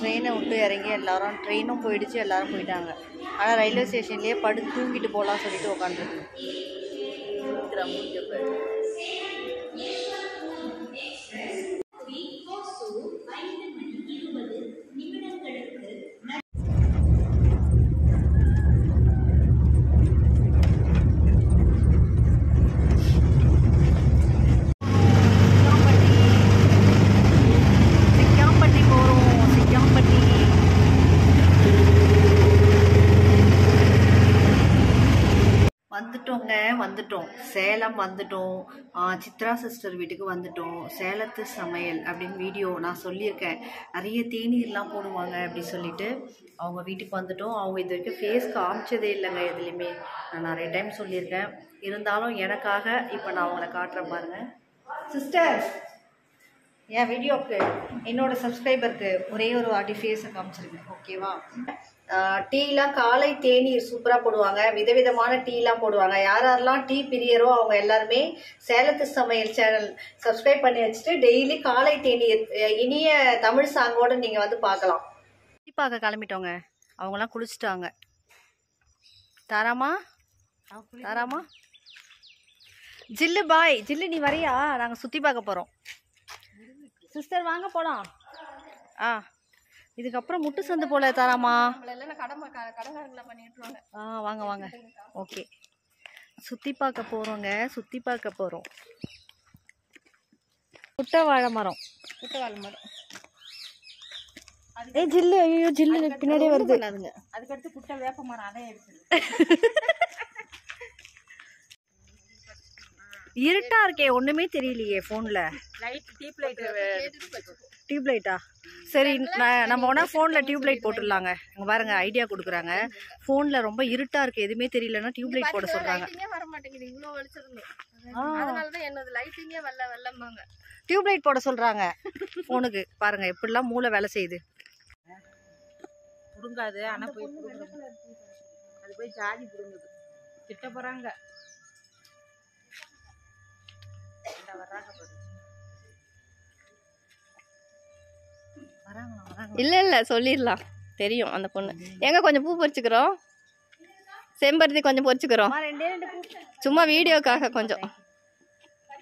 ட்ரெயினை விட்டு இறங்கி எல்லாரும் ட்ரெயினும் போயிடுச்சு, எல்லாரும் போயிட்டாங்க. ஆனால் ரயில்வே ஸ்டேஷன்லேயே படுத்து தூங்கிட்டு போகலான்னு சொல்லிட்டு உட்காந்துருக்கு. வந்துட்டோம் சேலம் வந்துட்டோம். சித்ரா சிஸ்டர் வீட்டுக்கு வந்துட்டோம். சேலத்து சமையல் அப்படின்னு வீடியோ நான் சொல்லியிருக்கேன். நிறைய தேநீர்லாம் போடுவாங்க அப்படி சொல்லிட்டு அவங்க வீட்டுக்கு வந்துட்டோம். அவங்க இது வரைக்கும் ஃபேஸ் காமிச்சதே இல்லைங்க எதுலேயுமே. நான் நிறைய டைம் சொல்லியிருக்கேன். இருந்தாலும் எனக்காக இப்போ நான் அவங்கள காட்டுறேன் பாருங்க. சிஸ்டர், என் வீடியோவுக்கு என்னோட சப்ஸ்கிரைபருக்கு ஒரே ஒரு வாட்டி ஃபேஸை காமிச்சிருங்க, ஓகேவா? டீலாம் காலை தேநீர் சூப்பராக போடுவாங்க. விதவிதமான டீலாம் போடுவாங்க. யாரெல்லாம் டீ பிரியரோ அவங்க எல்லாருமே சேலத்து சமையல் சேனல் சப்ஸ்கிரைப் பண்ணி வச்சுட்டு டெய்லி காலை தேநீர் இனிய தமிழ் சாங்கோடு நீங்கள் வந்து பார்க்கலாம். டீ பார்க்க கிளம்பிட்டோங்க. அவங்களாம் குளிச்சுட்டாங்க. தாராமா ஜில்லு பாய், ஜில்லு நீ வரியா? நாங்கள் சுற்றி பார்க்க போகிறோம். சிஸ்டர் வாங்க போகலாம். இதுக்கப்புறம் முட்டு சந்து போல தாராமா. வாங்க வாங்க. ஓகே, சுற்றி பார்க்க போகிறோங்க. சுற்றி பார்க்க போகிறோம். குட்டை வாழை மரம். ஜில்லு, ஐயோ ஜில்லு பின்னாடியே வருது. அதுக்கடுத்து குட்டை வேப்ப மரம், அதே எடுத்து. இருட்டா இருக்கே, ஒண்ணுமே தெரியலையே போன்ல. டியூப் லைட்டா? சரி, நம்ம ஒன்னா போன்ல டியூப் லைட் போட்டுடலாங்க. இங்க பாருங்க, ஐடியா கொடுக்குறாங்க. போன்ல ரொம்ப இருட்டா இருக்கு, எதுவுமே தெரியலன்னா டியூப் லைட் போட சொல்றாங்க. டியூப் லைட் போட சொல்றாங்க போனுக்கு. பாருங்க எப்படிலாம் மூளை வேலை செய்யுது. புடுங்காது, ஆனா போய் அது போய் ஜாதி புடுங்குது. திட்ட போறாங்க. இல்ல சொல்லிடலாம், தெரியும் அந்த பொண்ணு. எங்க கொஞ்சம் பூ பறிச்சுக்கிறோம், செம்பருத்தி கொஞ்சம் பறிச்சுக்கிறோம். சும்மா வீடியோக்காக கொஞ்சம்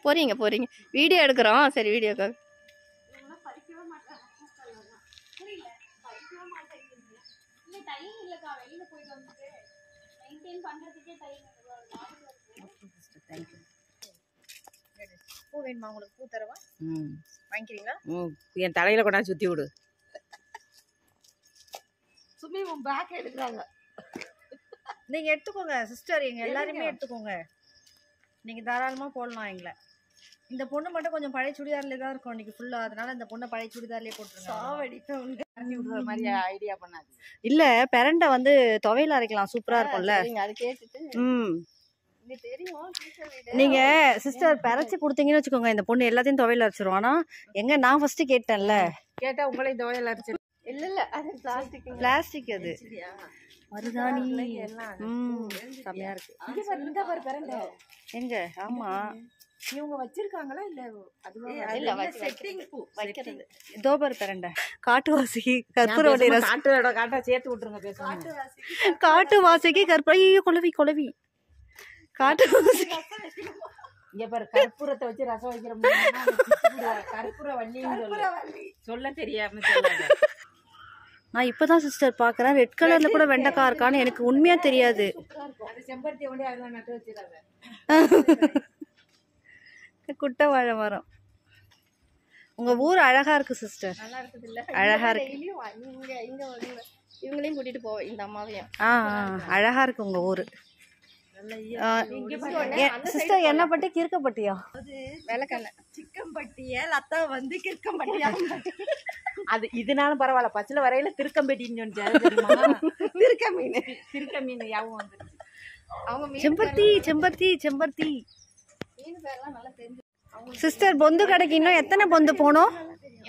போறீங்க வீடியோ எடுக்கிறோம். சரி, வீடியோக்காக. பூ வேணுமா உங்களுக்கு? பூ தரவா? வாங்கிக்கிறீங்களா? என் தலையில கொண்டாந்து சுத்தி விடு. சுமி உன் பேக் எடுக்கிறாங்க. நீங்க எடுத்துக்கோங்க சிஸ்டர், எங்க எல்லாருமே எடுத்துக்கோங்க. நீங்க தாராளமா போடலாம் எங்களை. இந்த பொண்ணு மட்டும் கொஞ்சம் பழைய சுடிதார்ல தான் இருக்கும் இன்னைக்கு ஃபுல்லா. அதனால இந்த பொண்ணை பழைய சுடிதார்லயே போட்டுருங்க. மாதிரி ஐடியா பண்ணாது. இல்ல, பெரண்டை வந்து துவையில அரைக்கலாம், சூப்பரா இருக்கும்ல. அது கேட்டுட்டு நீங்க சிஸ்டர் பறைச்சு கொடுத்தீங்கன்னு வச்சுக்கோங்க, இந்த பொண்ணு எல்லாத்தையும் துவையில அரைச்சிரும். ஆனா எங்க நான் ஃபர்ஸ்ட் கேட்டேன்ல, கேட்டா உங்களையும் துவையில அரைச்சு. இல்ல அது பிளாஸ்டிக். அது மருதாணி. செமையா இருக்கு. இந்த பாரு பெரண்டை எங்க? ஆமா, இவங்க வச்சிருக்காங்களா இல்ல? இல்ல செட்டிங் பூ வைக்கிறது. தோபர் பெரண்டை. காட்டுவாசி கற்பூரவள்ளி ரசம். காட்டா சேர்த்து விட்டுருங்க. பேசுவாங்க காட்டுவாசிக்கு கற்பூர குலவி காட்டுவாசி. இங்க பாரு, கற்பூரத்தை வச்சு ரசம் வைக்கிற கற்பூர வள்ளி சொல்ல தெரியாம சொல்லாங்க. நான் இப்பதான் சிஸ்டர் பாக்குறேன், ரெட் கலர்ல கூட வெண்டைக்காய் இருக்கான்னு எனக்கு உண்மையா தெரியாது. செம்பருத்தி ஒண்டி அதெல்லாம் நட்டு வச்சிருக்காங்க. குட்டை வாழை மரம். உங்க ஊர் அழகா இருக்கு சிஸ்டர். நல்லா இருக்குது இல்ல? அழகா இருக்கு. இங்க இவங்களையும் கூட்டிட்டு போவோம், இந்த அம்மாவையும். அழகா இருக்கு உங்க ஊரு. சிஸ்டர் என்ன பட்டி? கிறுக்கப்பட்டியா? விளக்கண்ண சிக்கம்பட்டியா? லத்தா வந்து கிறுக்கம்பட்டியா? அது இதனாலும் பரவாயில்ல, பச்சளை வரையில திருக்கம்பட்டின்னு திருக்க மீன் யாவும் வந்துருச்சு. அவங்க செம்பருத்தி மீன் பேர்லாம் நல்லா தெரிஞ்சு. சிஸ்டர், பொந்து கடைக்கு இன்னும் எத்தனை பொந்து போனோம்?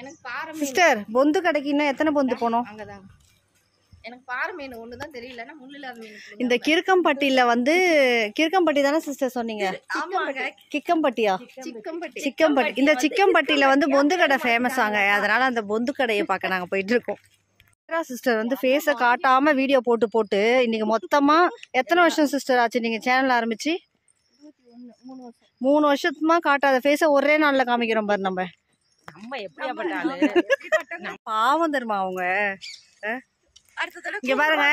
எனக்கு பாறை சிஸ்டர், பொந்து கடைக்கு இன்னும் எத்தனை பொந்து போனோம்? அங்கதான். எனக்கு பாறை மீன் ஒண்ணுதான் தெரியலன்னா முள்ளில்லாத மீன். இந்த கிறுக்கம்பட்டியில வந்து கிறுக்கம்பட்டி தானே சிஸ்டர் சொன்னீங்க? கிக்கம்பட்டியா? சிக்கம்பட்டி. இந்த சிக்கம்பட்டியில வந்து பொந்து கடை ஃபேமஸ் ஆங்க. அதனால அந்த பொந்து கடையை பார்க்க நாங்க போயிட்டு இருக்கோம். சிஸ்டர் வந்து ஃபேஸை காட்டாம வீடியோ போட்டு போட்டு இன்னைக்கு மொத்தமா எத்தனை வருஷம் சிஸ்டர் ஆச்சு நீங்க சேனல் ஆரம்பிச்சு? 3 வருஷத்துமா காட்டாத ஃபேஸை ஒரே நாள்ல காமிக்கிறோம் பாரு நம்ம. பாவம் தெரியுமா அவங்க. இங்க பாருங்க,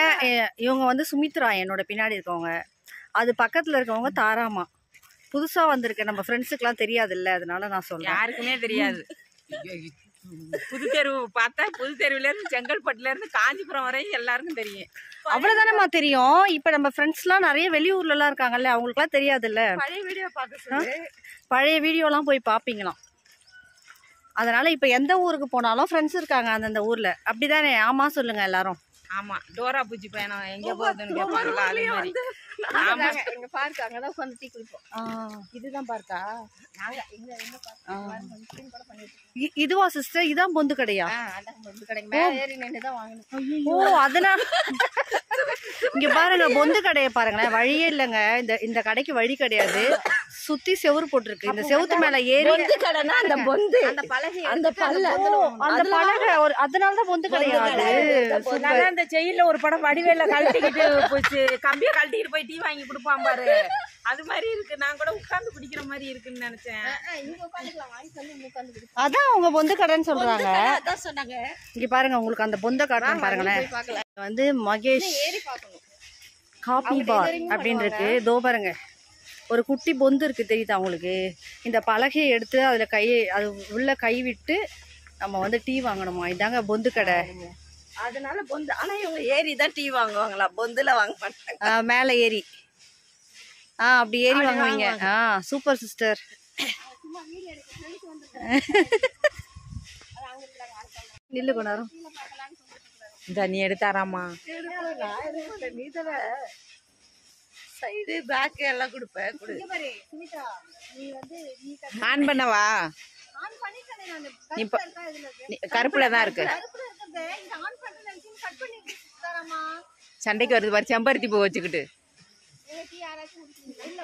இவங்க வந்து சுமித்ரா என்னோட பின்னாடி இருக்கவங்க. அது பக்கத்துல இருக்கவங்க தாராமா. புதுசா வந்திருக்க நம்ம ஃப்ரெண்ட்ஸுக்குலாம் தெரியாது இல்ல, அதனால நான் சொல்றேன். யாருக்குமே தெரியாது. புது தெருவு பார்த்தா புது தெருவுல இருந்து செங்கல்பட்டுல இருந்து காஞ்சிபுரம் வரையும் எல்லாருக்கும் தெரியும். அவ்வளவுதானம்மா தெரியும். இப்ப நம்ம ஃப்ரெண்ட்ஸ் எல்லாம் நிறைய வெளியூர்ல எல்லாம் இருக்காங்கல்ல, அவங்களுக்கு எல்லாம் தெரியாது இல்ல. பழைய வீடியோ பார்க்க பழைய வீடியோ எல்லாம் போய் பாப்பீங்களாம். அதனால இப்ப எந்த ஊருக்கு போனாலும் ஃப்ரெண்ட்ஸ் இருக்காங்க அந்தந்த ஊர்ல, அப்படிதானே? ஆமா சொல்லுங்க எல்லாரும். ஆமா, டோரா பூச்சி பயணம் எங்க போகுதுன்னு கேட்பாங்களா, அதே மாதிரி. எங்க பார்க்க அங்கதான் உட்காந்து டீ குடிப்போம். இதுதான் பார்க்கா. இதுவா சிஸ்டர்? இதான் பொந்து கடையா? ஓ, அதனால இங்க பாருங்க பொந்து கடையை பாருங்களேன். வழியே இல்லைங்க, இந்த கடைக்கு வழி கிடையாது. சுத்தி செவுரு போட்டிருக்கு. இந்த செவுத்து மேல ஏறி அந்த பலகை அதனாலதான் பொந்து கிடையாது. அந்த செயல்ல ஒரு படம் வடிவேல கழட்டிக்கிட்டு போச்சு, கம்பிய கழட்டிக்கிட்டு போய் டீ வாங்கி கொடுப்பான் பாரு, அது மாதிரி இருக்கு. நான் கூட உட்கார்ந்து குடிக்கிற மாதிரி இருக்குன்னு நினைச்சேன். அதான் அவங்க பொந்து கடைன்னு சொல்றாங்க. இங்க பாருங்க, உங்களுக்கு அந்த பொந்த காட்டுறேன் பாருங்களேன். வந்து மகேஷ் காபி பார் அப்படின்னு இருக்கு. தோ பாருங்க, ஒரு குட்டி பொந்து இருக்கு, தெரியுதா உங்களுக்கு? இந்த பலகையை எடுத்து அதுல அது உள்ள கை விட்டு நம்ம வந்து டீ வாங்கணுமா. இதாங்க பொந்து கடை. அதனால பொந்து. ஆனா இவங்க ஏறி தான் டீ வாங்குவாங்களா, பொந்துல வாங்க மாட்டாங்க. மேல ஏறி அப்படி ஏறி வாங்குவீங்க. Super sister. நில்லு கொண்டாரும். இந்த நீ எடுத்தாராமா? சைடு பேக் எல்லாம் கொடுப்பேன். ஆன் பண்ணவா? கருப்புல தான் இருக்கு. சண்டைக்கு வருது பாரு, செம்பருத்தி பூ வச்சுக்கிட்டு.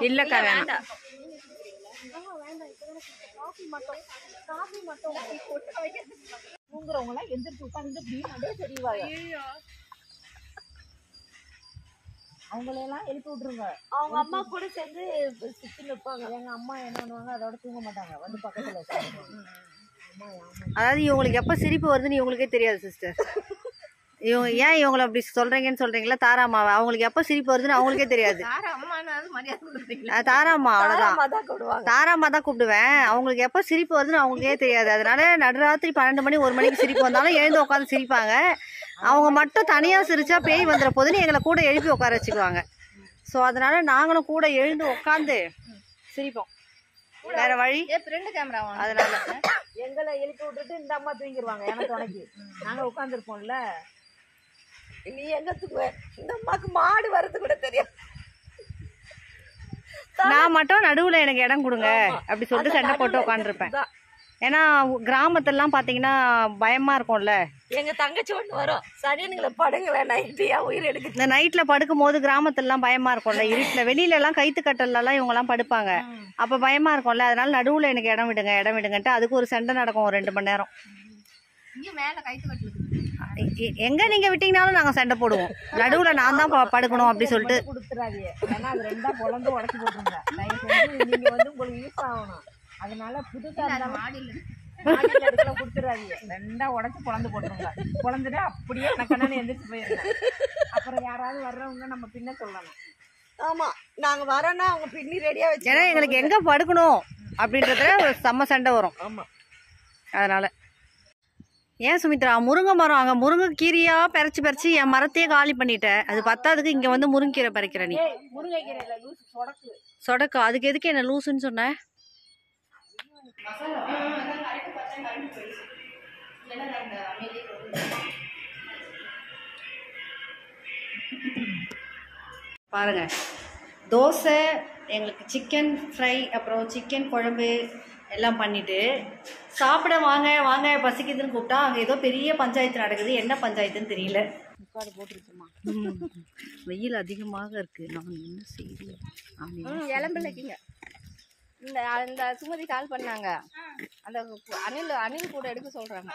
இல்லக்கா வேணாம். அவங்களெல்லாம் எழுப்பி விட்டுருங்க. அவங்க அம்மா கூட சேர்ந்து சுத்தி நிற்பாங்க. எங்க அம்மா என்ன பண்ணுவாங்க, அதோட தூங்க மாட்டாங்க, வந்து பக்கத்துல. அதாவது இவங்களுக்கு எப்ப சிரிப்பு வருதுன்னு இவங்களுக்கே தெரியாது சிஸ்டர். இவங்க ஏன் இவங்களை அப்படி சொல்றீங்கன்னு சொல்றீங்களா? தாராமாவை அவங்களுக்கு எப்ப சிரிப்பு வருதுன்னு அவங்களுக்கே தெரியாது. தாராமா அவ்வளவுதான். தாராமா தான் கூப்பிடுவேன். அவங்களுக்கு எப்ப சிரிப்பு வருதுன்னு அவங்களுக்கே தெரியாது. அதனால நடுராத்திரி 12 மணி 1 மணிக்கு சிரிப்பு வந்தாலும் எழுந்து உட்காந்து சிரிப்பாங்க. அவங்க மட்டும் தனியா சிரிச்சா பேய் வந்துட போதுன்னு எங்களை கூட எழுப்பி உட்கார வச்சுக்குவாங்க. ஸோ அதனால நாங்களும் கூட எழுந்து உட்காந்து சிரிப்போம். வேற வழி கேமரா. அதனால எங்களை எழுப்பி விட்டுட்டு இந்த அம்மா தூங்கிடுவாங்க. எனக்கு துணைக்கு நாங்க உட்காந்துருப்போம்ல. நீ எங்க தூக்குவ? இந்த அம்மாக்கு மாடு வரது கூட தெரியாது. நான் மட்டும் நடுவுல எனக்கு இடம் கொடுங்க அப்படி சொல்லிட்டு சண்டை போட்டு உட்காந்துருப்பேன். ஏன்னா கிராமத்திலாம் பாத்தீங்கன்னா பயமா இருக்கும்ல. எங்க தங்கச்சி ஒண்ணு வரும், சரினுங்களை படுங்களேன் நைட்டியா உயிர் எடுக்கு. இந்த நைட்ல படுக்கும் போது கிராமத்திலாம் பயமா இருக்கும்ல. இருட்டுல வெளியில எல்லாம் கைத்து கட்டல்ல எல்லாம் இவங்க எல்லாம் படுப்பாங்க. அப்ப பயமா இருக்கும்ல. அதனால நடுவுல எனக்கு இடம் விடுங்கன்ட்டு அதுக்கு ஒரு சண்டை நடக்கும், ஒரு 2 மணி நேரம். எங்க நீங்க விட்டீங்கனாலும் நாங்க சண்டை போடுவோம். நடுவுல நான் தான் படுக்கணும் அப்படி சொல்லிட்டு கொடுத்துறாதீங்க. ஏன்னா அது 2ஆ பொளந்து உடச்சு போட்டுருங்க. நீங்க வந்து உங்களுக்கு யூஸ் ஆகணும். அதனால புதுசா கொடுத்துறாதீங்க. 2ஆ உடச்சு பொளந்து போட்டுருங்க. பொளந்துட்டு அப்படியே கண்ணாடி எந்திரிச்சு போயிருங்க. அப்புறம் யாராவது வர்றவங்க நம்ம பின்ன சொல்லலாம். ஆமா, நாங்க வரோன்னா அவங்க பின்னி ரெடியா வச்சு. ஏன்னா எங்களுக்கு எங்க படுக்கணும் அப்படின்றத செம்ம சண்டை வரும். ஆமா, அதனால ஏன் சுமித்ரா முருங்கை மரம் அங்க முருங்கை கீரையா பறிச்சு என் மரத்தையே காலி பண்ணிட்டேன். அது பத்தாதுக்கு இங்க வந்து முருங்கீரை பறிக்கிற நீ. சொடக்கு அதுக்கு எதுக்கு என்ன லூசுன்னு சொன்ன? பாருங்க, தோசை எங்களுக்கு சிக்கன் ஃப்ரை அப்புறம் சிக்கன் குழம்பு எல்லாம் பண்ணிட்டு சாப்பிட வாங்க வாங்க பசிக்குதுன்னு கூப்பிட்டா அங்கே ஏதோ பெரிய பஞ்சாயத்து நடக்குது. என்ன பஞ்சாயத்துன்னு தெரியல. வெயில் அதிகமாக இருக்கு. நான் என்ன செய்யணும்? இளம்பிள்ளைக்குங்க இந்த சுமதி கால் பண்ணாங்க. அந்த அணில் கூட எடுக்க சொல்றாங்க.